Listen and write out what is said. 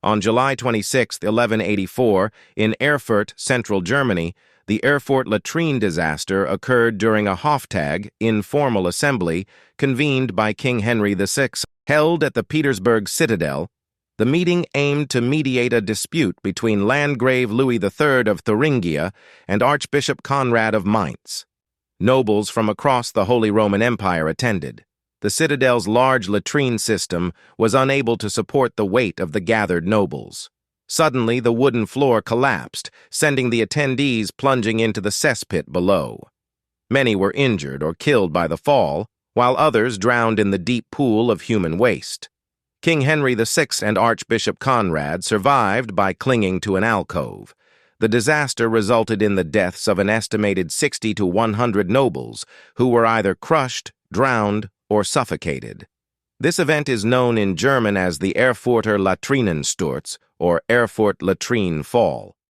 On July 26, 1184, in Erfurt, central Germany, the Erfurt Latrine Disaster occurred during a Hoftag, informal assembly, convened by King Henry VI. Held at the Petersberg Citadel. The meeting aimed to mediate a dispute between Landgrave Louis III of Thuringia and Archbishop Conrad of Mainz. Nobles from across the Holy Roman Empire attended. The citadel's large latrine system was unable to support the weight of the gathered nobles. Suddenly, the wooden floor collapsed, sending the attendees plunging into the cesspit below. Many were injured or killed by the fall, while others drowned in the deep pool of human waste. King Henry VI and Archbishop Conrad survived by clinging to an alcove. The disaster resulted in the deaths of an estimated 60 to 100 nobles, who were either crushed, drowned, or suffocated. This event is known in German as the Erfurter Latrinensturz, or Erfurt Latrine Fall.